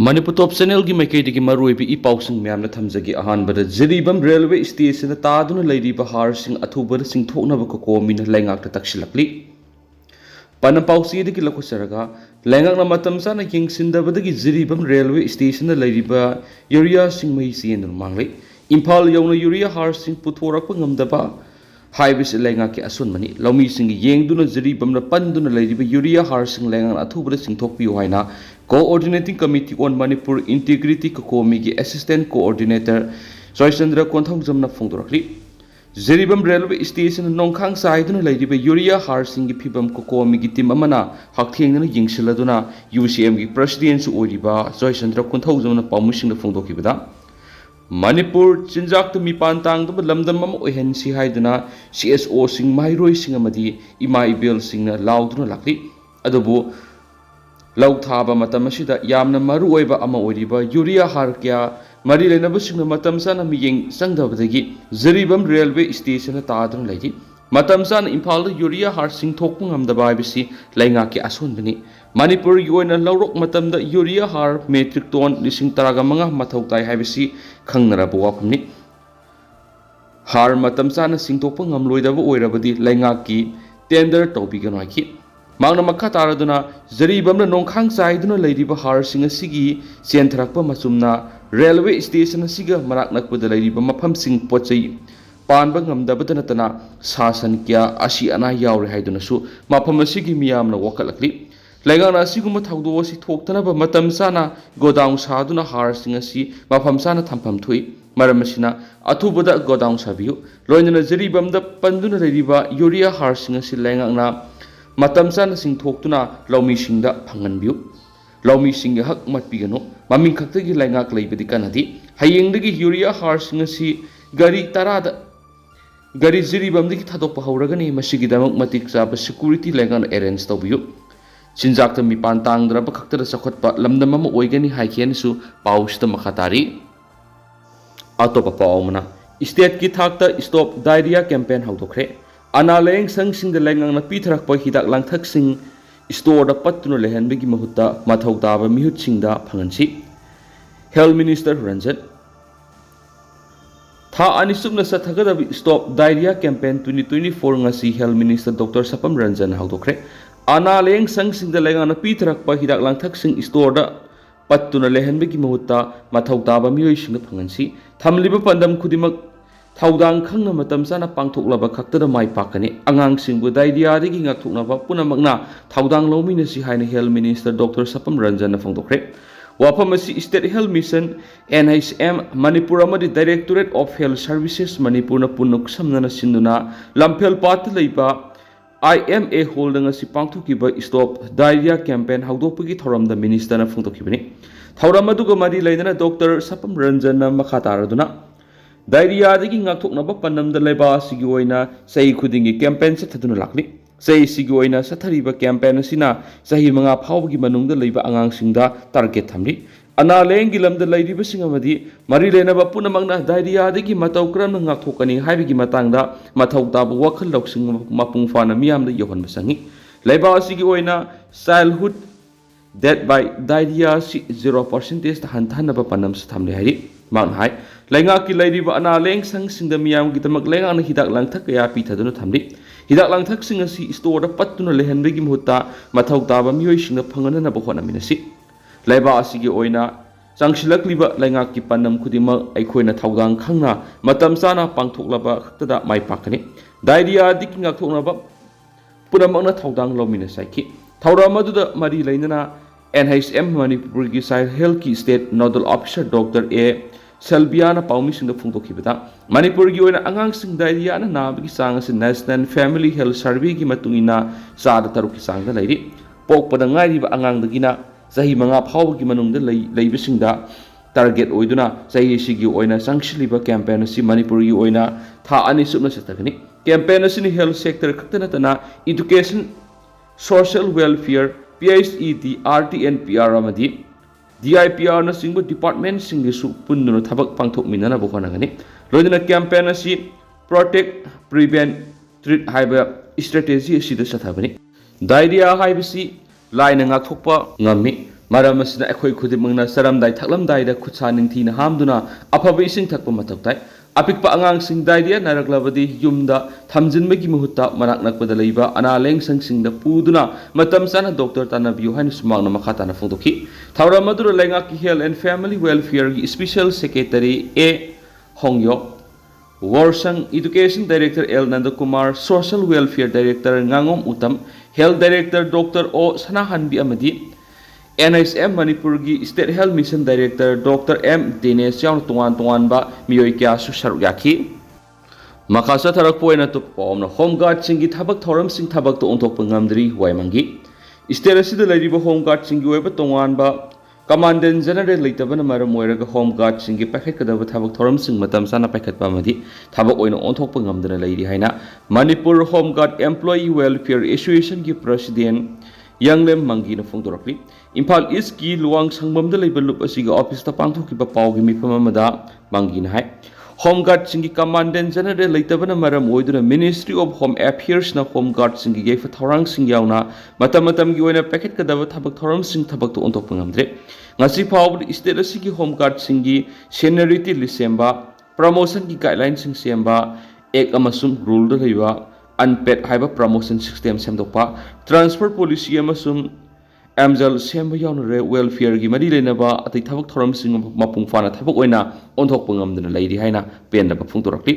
Manipur top channel की मैकेदी मरुब इपाउसिंग मैम थमजगी अहानबद जिरीबम रेलवे स्टेशन तादुन लेरिबा हारसिंग अथुबद सिंथोकनब कोकोमीन लैंगाक तक्सिलक्ली पनपाउसीदगी लखुसरगा लैंगाकना मतम साना यंगसिंदबदगी जिरीबम रेलवे स्टेशन लेरिबा यूरिया सिंग मही सियेन मांगले इम्फाल यौना यूरिया हारसिंग पुथोरक ngamdaba हाइबिस लैंगाक के असुनमनी लौमी सिंग येंगदुन जिरीबम पंदुन लेरिबा यूरिया हारसिंग लैंगाक अथुबद सिंथोकपियो हाइना coordinating committee on Manipur integrity कोकोमी की असिस्टेंट कोऑर्डिनेटर जयचंद्र कोंथौजमना फोंदोरखली जिरीबम रेलवे स्टेशन नोंखांग साइदुन लेरिबा यूरिया हारसिंग की फिबम कोकोमी की टीम अमना हकथेंगना यिंगसिलदुना यूसीएम की प्रेसिडेंट ओरिबा जयचंद्र कोंथौजमना पामुसिंग फोंदोखिबदा मणिपुर चिंजाक मिपान तांगदब लमदम अम ओहनसी हाइदुना सीएसओ सिंग माइरोय सिंग अमदी इमा इबेल सिंगना लाउदुना लाखली अदबो लौ थाब यामना मरुओइबा अमा ओरिबा यूरिया हार क्या मरी लेनबसिंग मतम साना मियेंग संगदबदगी जिरीबम रेलवे स्टेशन तादुन लेजी मतम साना इम्फाल यूरिया हार सिंथोक ngamdaba हाइबिसि लैंगा के असोनबनी मणिपुर की ओइना लौरोक मतमदा यूरिया हार मेट्रिक टन 15,500 मथौ ताइ हाइबिसि खंगनरबा वाफमनि हार मतम साना सिंथोक ngamloidaba ओइरबदि लैंगा की टेंडर तौबिगनो हाइखि मांगना मखा तारदुना जरीबम नोंखांग साइदुना लेरिबा हारसिंग असिगी चेंथरकपा मचुमना रेलवे स्टेशन असिगा मनाक नकपदा लेरिबा मफमसिंग पोचै पानबा ngamdabada natana सासन क्या असी अना यावरे हाइदुनसु मफम असिगी मियामना वखलकली लैंगाना असिगुम थौदो असि थोक्तनबा मतम साना गोडाउन सादुना हारसिंग असि मफम साना थंफम थुई मरम असिना अथुबदा गोडाउन साबियु लोइनना जरीबमदा पंदुना लेरिबा यूरिया हारसिंग असि लैंगाना मतम साना सिंथोक्तुना लौमीसिंगदा फंगनबियु लौमीसिंग हक मतपिगनो ममिंग खक्तगी लैंगाक लेबदि कनदि हयेंगदगी यूरिया हारसिंग असि गारी तरादा गारी जिरीबमदगी थादोकपा हौरगनी मसिगिदमक मतिक चाबा सिक्युरिटी लैंगान अरेंज तौबियु चिंजाकता मिपान तांगद्रबा खक्तदा चखतपा लमदम अमा ओइगनी हाइखेनसु पाउसता मखातारी अतोपा पाउमना स्टेट की थाकता स्टॉप डायरिया कैंपेन हौदोखरे अनालेंग संगसिंग लैंगांगना पीथरकपा हिदाक लांथकसिंग स्टोर पत्तुना लेहनबगी महुत्ता मथौ ताबा मिहुतसिंगदा फंगनसी हेल्थ मिनिस्टर रंजन था अनिसुबना सथगदब stop diarrhoea campaign 2024 ngasi health minister doctor Sapam Ranjan हौदोखरे अनालेंग संगसिंग लैंगांगना पीथरकपा हिदाक लांथकसिंग स्टोर पत्तुना लेहनबगी महुत्ता मथौ ताबा मिहुतसिंगदा फंगनसी थमलिबा पंदम खुदिमक थौदांग खंगना मतम साना पांथोकलबा खक्तदा माइ पाकनी अंगांगसिंगबु डायरियादगी ngakthoknaba punamakna थौदांग लौमिनसी हाइना health minister doctor Sapam Ranjan फोंदोखरे वाफम असि state health mission NHM Manipur अमदि directorate of health services Manipur न पुनुक समनना सिंदुना लंफेल पात लेबा IMA होल्डंग असि पांथोकिबा स्टॉप डायरिया कैंपेन हौदोकपगी थौरमदा मिनिस्टर न फोंदोकिबनी थौरम अदुगा मरि लेना डॉक्टर सपम रंजन मखा तारदुना डायरियादगी ngakthoknaba panamda leba sigi oina sei khudingi campaign se thaduna lakli sei sigi oina sathariba campaign asina sahi manga phawgi manungda leiba angang singda target thamli analeng gilamda leiriba singamadi mari lenaba punamangna डायरियादगी matau kramna ngakthokani haibigi matangda mathau tabu wakhal loksing mapung fana miyamda yohon basangi leba sigi oina childhood death by diarrhea 0% ta hantanaba panam thamle hari mang hai लैंगा की लेरिबा अनालेंग संगसिंग मियाम की तमक लैंगाना हिदाक लांथक कया पीथदुना थमली हिदाक लांथक सिंग असि store पत्तुना लेहनबगी मुहुत्ता मथौ ताबा मियोइसिंग फंगननबा होनामिनसि लैबा असिगी ओइना चांगसिलकलिबा लैंगा की पन्नम खुदिमा अखोइना थौदांग खंगना मतम चाना पांथोकलबा खक्तदा माइ पाकनी डायरिया दिकिंग ngakthoknaba पुनमकना थौदांग लौमिना साइखि थौराम अदुदा मरि लैनना NHM मणिपुर की साइड हेल्थ की state nodal officer doctor A Selbiana Paumising the Funtokiba, Manipur Yoina Angang Diana Nabiki Sang as National Family Health Survey Matungina Sada Taruki Sang the lady, Pok Padangai Angang the Gina, Sahimanga Pau Gimanung the Labising da Target Oiduna, Sayishigi Oina Sanctuary campaign si Manipur Yoina, Ta Anisuna Satagani, campaigners in the health sector Katanatana, education, social welfare, PHET, RT and PR Ramadi. DIPR na singbo department singisu punduno thabak pangthok minana bokhonagani loidina campaign asi protect prevent treat haiba strategy asida sathabani diarrhea haibisi laina ngakthokpa ngami ꯃꯔꯝ ꯑꯁꯤꯅ ꯑꯩꯈꯣꯏ ꯈꯨꯗꯤꯡꯃꯛꯅ ꯆꯥꯔꯝꯗꯥꯏ ꯊꯛꯂꯝꯗꯥꯏꯗ ꯈꯨꯠꯁꯥ ꯅꯤꯡꯊꯤꯅ ꯍꯥꯝꯗꯨꯅ ꯑꯐꯕ ꯏꯁꯤꯡ ꯊꯛꯄ ꯃꯊꯧ ꯇꯥꯏ ꯑꯄꯤꯛꯄ ꯑꯉꯥꯡꯁꯤꯡ ꯗꯥꯏꯔꯤꯌꯥ ꯅꯥꯔꯛꯂꯕꯗꯤ ꯌꯨꯝꯗ ꯊꯝꯖꯤꯟꯕꯒꯤ ꯃꯍꯨꯠꯇ ꯃꯅꯥꯛ ꯅꯛꯄꯗ ꯂꯩꯕ ꯑꯅꯥ ꯂꯥꯏꯌꯦꯡꯁꯪꯁꯤꯡꯗ ꯄꯨꯗꯨꯅ ꯃꯇꯝ ꯆꯥꯅ ꯗꯣꯛꯇꯔ ꯇꯥꯟꯅꯕꯤꯌꯨ ꯍꯥꯏꯅꯁꯨ ꯃꯍꯥꯛꯅ ꯃꯈꯥ ꯇꯥꯅ ꯐꯣꯡꯗꯣꯛꯈꯤ ꯊꯧꯔꯝ ꯑꯗꯨꯗ ꯂꯩꯉꯥꯛꯀꯤ ꯍꯦꯜꯊ ꯑꯦꯟड ꯐꯦꯃꯤꯂꯤ ꯋꯦꯜꯐꯤꯌꯔꯒꯤ ꯁ꯭ꯄꯦꯁꯤꯌꯦꯜ ꯁꯦꯀ꯭ꯔꯦꯇꯔꯤ ꯑꯦ ꯍꯣꯡꯌꯣꯛ ꯋꯥꯔꯁꯪ education director L Nandakumar social welfare director nganगom utam health director doctor O सनाहनबी अमदी NHM मणिपुर की state health mission director doctor M Dinesh याउन तोंगान तोंगानबा मियोय क्यासु सरुक याखी मखासा थरक पोइना तो पौमना होम गार्ड सिंगी थबक थौरम सिंग थबक तो ओंथोकप ngamdri वाइमंगी स्टेट असिदा लैरिबा होम गार्ड सिंगी वेब तोंगानबा कमांडेंट जनरल लेतबन मरम ओइरगा होम गार्ड सिंगी पाखैतकदब थबक थौरम सिंग मतम साना पाखैतपा अमदी थबक ओइना ओंथोकप ngamdana लैरि हाइना Manipur home guard employee welfare association की प्रेसिडेंट यांगलेम मंगी फोंदोरक्ली इम्फाल ईस्ट की लुवांग संगमद लुप ऑफिस पांथोखिबा पाउगी मिफम अमदा मंगी हाय होम गार्ड सिंगी कमांडेंट जनरल लेतबन मरम ओइदुना मिनिस्ट्री ऑफ होम अफेयर्स ना होम गार्ड सिंगी गेफ थौरांग सिंग यावना मतम की ओइना पैकेटकदब थबक थौरम सिंग थबक तो ओंथोकप ngamdre ngasi फाउब स्टेट असि होम गार्ड सिंगी सीनियरिटी लिसेंबा प्रमोशन की गाइडलाइन सिंग सेंबा एक अमसुम रूल द लैबा अनपेड हाइबा प्रमोशन सिस्टम सेमदोपा ट्रांसफर पॉलिसी अमसुम एमजल सेम यावनरे वेलफेयर की मरी लेनबा अतै थबक थौरम सिंग मपुंग फाना थबक ओइना ओंथोकप ngamdana लैरि हाइना पेनबा फुंगतोरक्ली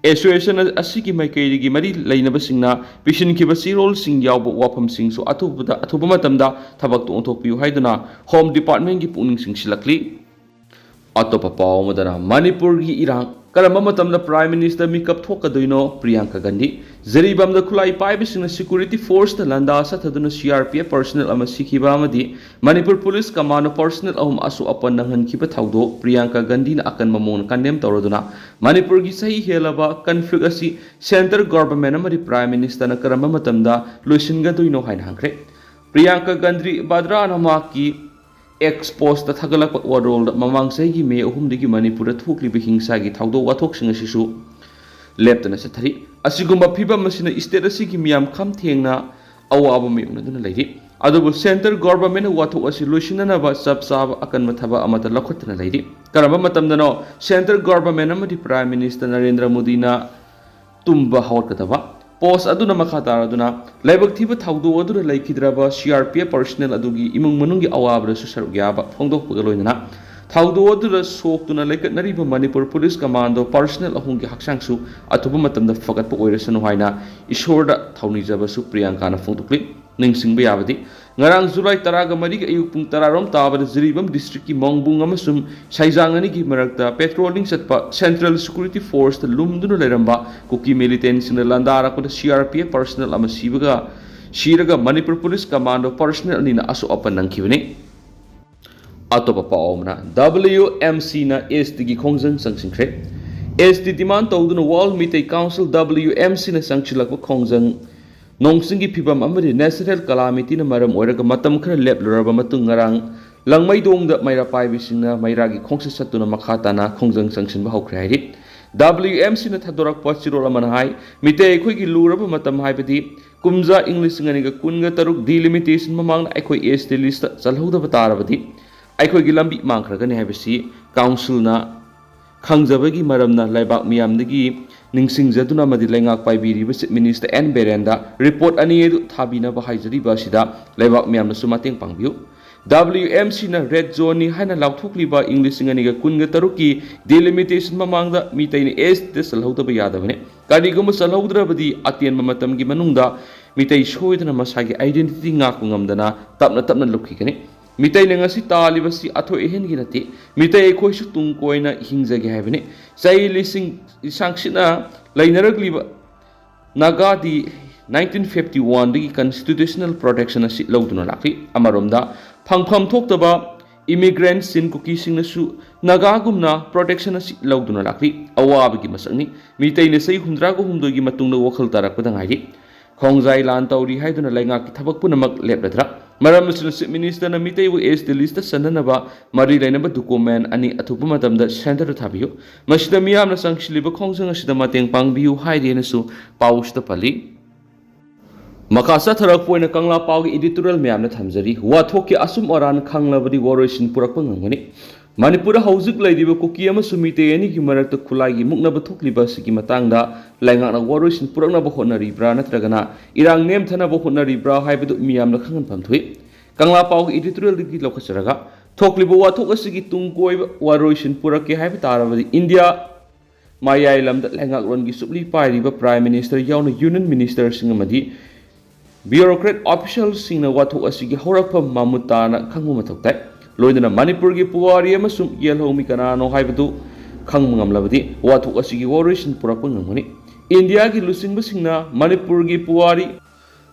एसोसिएशन असि की माइकैरि की मरी लेनबा सिंगना पिसिनखिबा सिरोल सिंग यावबा वाफम सिंगसु अथुबा मतमदा थबक तो ओंथोकपियु हाइदुना होम डिपार्टमेंट की पुनिंग सिंगसिलक्ली अतोप पावमदना मणिपुर की इरांग करम प्राइम मिनिस्टर मिकअप थोकदोइनो प्रियंका गांधी जरीबम खुलाई पाइबसिंग सिक्योरिटी फोर्स लंदा सथदुना CRPF पर्सनल सिखिबा मणिपुर पुलिस कमांड पर्सनल अहम असु अपन नंगनखिबा थौदो प्रियंका गांधी अकन ममोन कंडेम तौरदुना मणिपुर की सही हेलबा कन्फ्लिक्ट असि सेंट्रल गवर्नमेंट अमदि प्राइम मिनिस्टर करम मतमदा लोइसिनगदोइनो हाइन हंख्रे प्रियंका गांधी बाद्रा नमाकी एक्सपोज थगलप वरोल ममांग सही मे अहुमदगी मणिपुर थोकलिबा हिंसा की थौदो वाथोकसिंग असिसु लेप्तना सथरी असिगुम्बा फिबम मसिना स्टेट असिगी मियाम खम थेंगना अवाब मेउनदुना लैरि अदुबु सेंट्रल गवर्नमेंट वाथोक असि लोइसिननबा सब साब अकन मथबा अमत लखोतना लैरि करम मतमदनो सेंट्रल गवर्नमेंट अमदि प्राइम मिनिस्टर नरेंद्र मोदी ना तुम्बा हौरकदबा पोस्ट अदुना मखा तारदुना लाइबक थीबा थौदो अदुना लैखिद्रबा CRPF पर्सनल अदुगी इमुंग मनुंगी अवाबरसु सरुक याबा फोंदोकपगा लोइनना थौदो अदुना सोक्तुना लैकटनरिबा मणिपुर पुलिस कमांडो पर्सनल अहुंगी हक्सांगसु अथुबा मतमदा फगतपा ओइरसनु हाइना ईश्वरदा थौनिजबसु प्रियंकाना फोंदोकलि निंगसिंगबा याबदि ngarang July 10 ayuk pung 10 rom tabada Jiribam district ki mongbung amasum saijangani ki marakta patrolling satpa central security force ta lumduna leramba kuki militants na landara ko CRPF personnel ama sibaga shiraga Manipur police commando personnel ni na asu apan nangkhibani atopa paomna WMC na ST gi khongjang sangsingkhre ST demand tawduna world meeting council WMC na sangchilakwa khongjang नोंसिंगी फिबम अमदि national calamity न मरम ओइरगा मतम खर लेपलरबा मतुंग ngarang langmaidong da maira paibisingna mairagi khongse satuna makhatana khongjang sangsinba hokre hairi WMC na thadorak pachirol amana hai mite ekhoi gi luraba matam haibadi kumja english ngani ga kunga taruk delimitation mamang ekhoi ST list chalhauda batarabadi ekhoi gi lambi mangkhraga ni haibisi council na खंगजबगी मरमना लाइबाक मियामदगी निंगसिंगजदुना मदि लैंगाक पाइबिरिबा chief minister N बेरेंदा report अनी एदु थाबिनाबा हाइजरिबा सिदा लाइबाक मियामनसु मातेंग पांगबियु WMC ना red zone नि हाइना लाउथोकलिबा English सिंगनिगा कुनगा तरुकी delimitation ममांगदा मितैनि S दे सलहौदबा यादबने कारिगुम सलहौद्रबदी अतेन मतमगी मनुंगदा मितै सोइदना मसागी identity ngaku ngamdana tapna tapna lukikani मितै नंगसी तालिबसी अथो एहन की नते मितै एखोइसु तुंग कोइना हिंजगे हाइबने चाइ लिसिंग सांगसिना लैनरगलिबा नागादी 1951 दगी कॉन्स्टिट्यूशनल प्रोटेक्शन असि लौदुना लाखि अमरोमदा फंगफम थोक्तबा इमिग्रेंट सिन कुकी सिंगनसु नागागुमना प्रोटेक्शन असि लौदुना लाखि अवाबगी मसंगनी मितै ने सै 100 की मतुंग वखल तारकपदा हाइरि खोंजाई लान तौरी हाइदुना लैंगा की थबक पुनमक लेपलद्रा मरम चीफ मिनिस्टर न मितै वो एस द लिस्ट सननबा मरी लेनबा डॉक्यूमेंट अनि अथुप मतमदा सेंटर थाबियो मसिदा मियामना संगसिलिबा खोंजंग असिदा मतेंग पांगबियु हाइदेनसु पाउस्ता पली Maka satharapoina Kangla Paugi editorial myamna thamjari wathoki asum oran khanglabadi waroisin purakpa ngamgani Manipura hauzik laidiba koki ama sumite ani ki marakta khulai muknaba thokliba sigi matangda laingakna waroisin puraknaba hotnaribra natragana irang nem thanaba hotnaribra haibedu miyamna khangan pamthui Kangla Paugi editorial digi lokacharaga thokliba wathok asigi tungkoi waroisin purake haibe tarabadi India Mayai lamda laingak rongi supli pairiba prime minister yauna union minister singamadi bureaucrat officials singna wathok asigi horakpa mamutana khangmu mathoktai loidana manipur gi puwari amasum yelhomi kanano haibadu khangmu ngamlabadi wathok asigi waroisin purakpa ngamani India gi lusingba singna manipur gi puwari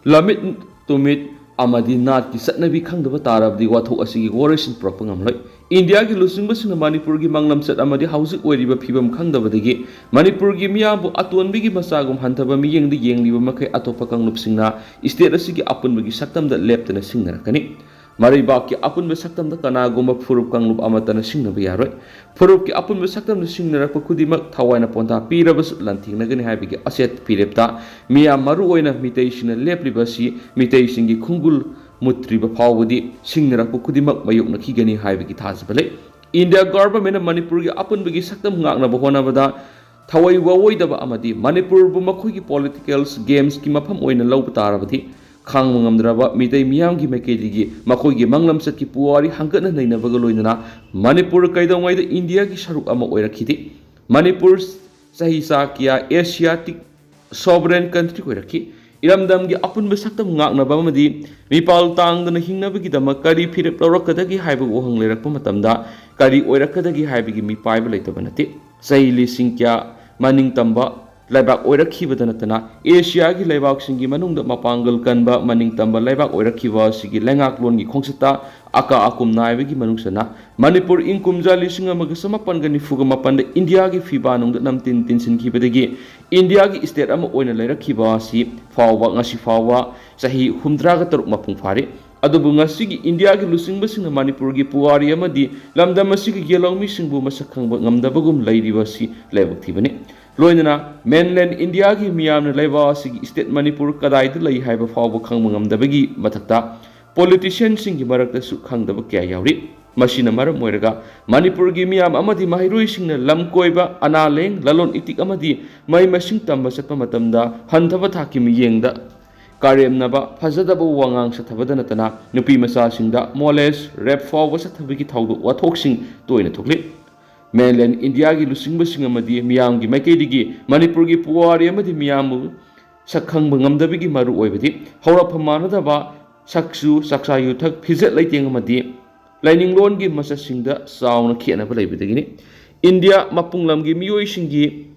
lamit tumit amadi nat ki satnabi khangdaba tarabdi wathok asigi waroisin purakpa ngamloi India gi lusingba singna manipur gi manglam sat amadi hauzik oiriba phibam khangdabadagi manipur gi miyambu atonbi gi masagum hantaba miyengdi yengliba makai atopa kanglup singna state asigi apunba gi saktamda leptana singnarakani Maribak ki apunba saktamda kanagumba furup kanglup amatana singnaba yaroi furup ki apunba saktamda singnarakpa kudimak thawaina ponta pirabas lantingnagani haibigi aset pirepta miyam maru oina mitaisina leplibasi mitaisingi khungul Mutriba Pawadi, Singnarakpu Kudimak Mayuk Nakigani Haibiki Tazbale. India government Manipur upon Bigi Sakam Ngakna Bohonabada, Tawai Wawoidaba Amadi, Manipur Bumakuki politicals, games, Kimapam Oina Loptarabati, Kang Mungamdraba, Mite Miyangi Makedi, Makogi Manglam Saki Puari, Hankana Navagaloina, Manipur Kaidawai, the India Gisharu Ama Oirakiti, Manipur's Sahisakia, Asiatic sovereign country Oiraki. Iramdamgi apun besaktam ngaknaba amadi mipal tangdana hingnabagidama kari phirep lawrakadagi haiba wohang leirakpa matamda kari oirakadagi haibagi mipaiba leitaba nate sahi lising kya maning tamba laibak oirakhibada natana Asia gi laibak singi manungda mapangal kanba maning tamba laibak oirakhiba sigi lengak longi khongsata aka akum naibagi manungsana Manipur inkumja lising amaga samapan gani fuga mapanda India gi fiba nungda namtin tinsin khibadagi India gi state ama oina leirakhiba si fawwa ngasi fawwa sahi humdraga taruk mapung fare adubu ngasi gi India gi lusingba singna Manipur gi puwari amadi lamdam asigi gelongmi singbu masakhangba ngamdabagum leiriba si laibak thibani loinana mainland India gi miyamna laiba asigi state Manipur kadaida lei haiba fawba khangba ngamdabagi mathakta politician singi marakta su khangdaba kya yauri Masina maram moiraga Manipur gi miyam amadi mahiroi singna lamkoiba analeng lalon itik amadi mai masing tamba satpa matamda hanthaba thaki miyengda karemnaba phajadaba wangang sathabada natana nupi masa singda moles rap fawwa sathabagi thawdu wathoksing toina thokli mainland India gi lusingba sing amadi miyam gi maikeidigi Manipur gi puwari amadi miyamu sakhangba ngamdabigi maru oibadi hawrapha manadaba saksu saksayu thak phizet leiteng amadi Lining loan gi masa singda sauna khiana ba leibidagini India mapunglam gi miyoi singi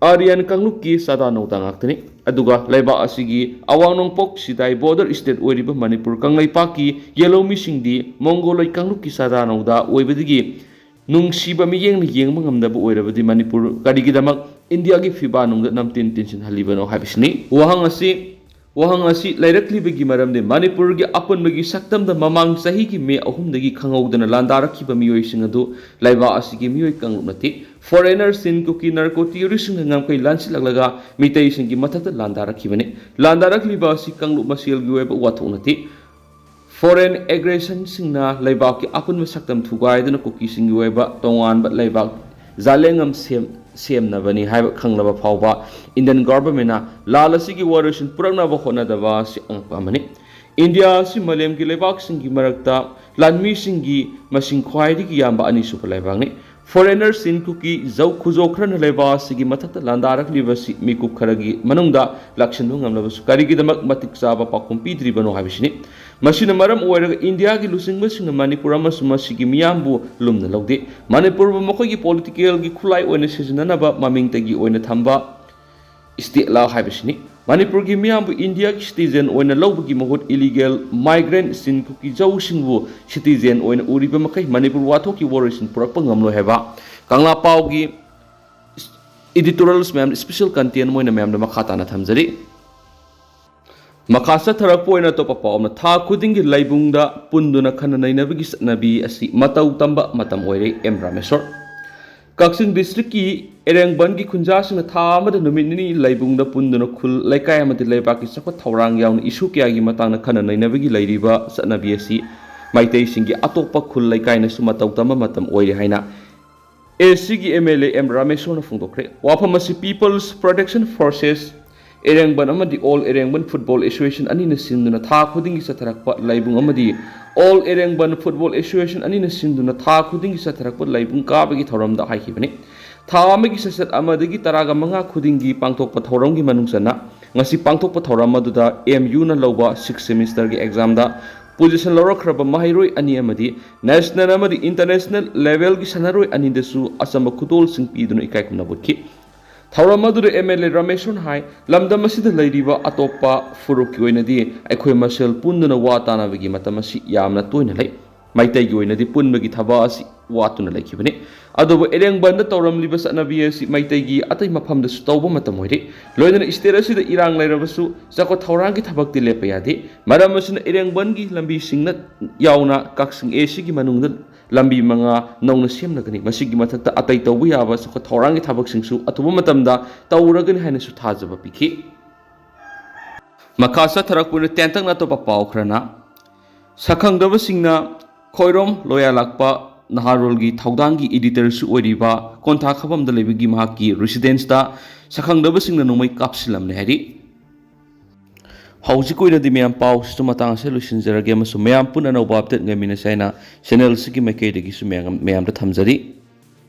Aryan kangluk ki sada notangak tani aduga laiba asigi awangnong pok sidai border state oiriba Manipur kanglai paki yellow missing di mongoloi kangluk ki sada noda oibadigi nungsiba miyeng ni yengma ngamdaba oirabadi Manipur kadigidamak India gi fiba nungda namtin tinsin halibano habisni wahang asi lairaklibi maramde Manipur gi apunbagi saktamda mamang sahi gi me ahumdagi khangawdana landarakhiba miyoi singadu laiba asigi miyoi kanglupnati foreigner sin kuki narco terrorist ngamkai lansilaglaga mitai singi mathata landarakhibani landarakliba asi kanglup masil gi weba wathonati foreign aggression singna laiba ki apunba saktam thugaidana kuki singi weba tongan ba laiba zalengam semnabani haiba khanglaba phawba Indian government lal asigi waroisin puraknaba honadaba si angpamani India si malem ki lebak singi marakta lanmi singi masing khwaidi ki yamba ani supa laibangni foreigner sin kuki zau khuzo khran leba sigi mathata landarak libasi mikup kharagi manungda lakshandu ngamlaba sukari gi damak matik saba pakum pidri bano habisini masina maram oiraga India gi lusingba singna Manipur amasuma sigi miyambu lumna lawde Manipur bu makogi political gi khulai oina sijananaba mamingtagi oina thamba state law habisini Manipur gi miyambu India gi citizen oina lawbagi mahut illegal migrant sin kuki jau singbu citizen oina uriba makai Manipur wathoki waroisin purakpa ngamlo heba Kangla Pau gi editorials mem special content moina mem na makhata na thamjari Makasa tharakpo oina topa pawna tha khudingi laibungda punduna khana nainabagi satnabi asi matau tamba matam oire M Rameswar Kaksin district ki Erengban ki khunjasina tha amada numit nini laibungda punduna khul laikai amati laibaki sakwa thaurang yauna isu kya gi matangna khana nainabagi lairiba satnabi asi maitai singi atokpa khul laikai na suma tawtama matam oire haina ACG MLA M Rameshona phungdokre wafam asi People's Protection Forces Erengban amadi All Erengban Football Association anina sinduna tha khudingi satharakpa laibung amadi All Erengban Football Association anina sinduna tha khudingi satharakpa laibung kabagi thoramda haikibani tha amagi sasat amadagi taraga manga khudingi pangthokpa thoramgi manungsana ngasi pangthokpa thoram aduda MU na lawba 6th semester gi exam da position lawrakraba mahairoi ani amadi national amadi international level gi sanaroi ani desu asamba khutol sing piduna ikai kumna butki Thauram adura MLA Rameshon hai lamdam asida lairiba atopa furuk ki oinadi aikhoi masel punduna wa tanabagi matamasi yamna toina lai maitai gi oinadi punbagi thaba asi watuna laikibani adobo Erengban da tawram liba satnabi asi maitai gi atai mafam da su tawba matam oire loidana state asida irang lairabasu sako thawrang gi thabak ti lepa yadi maram asina Erengban gi lambi singna yauna kaksing AC gi manungda lambi manga nongna semnagani masigi mathakta atai tawbu yaba sako thawrang gi thabak singsu atuba matamda tawragani haina su thajaba pikhi makasa tharakpuna tentang na to papaw khrana sakhangdaba singna khoirom loya lakpa Naharol gi Thaudang gi editor su oiriba kontha khabam da lebigi mahaki residence da sakhangdaba singna nomai kapsilam ne hari hauji koina di meyam pau su matang se lusin jarage masu meyam puna no update ngamina saina channel sigi makai de gi su meyam da thamjari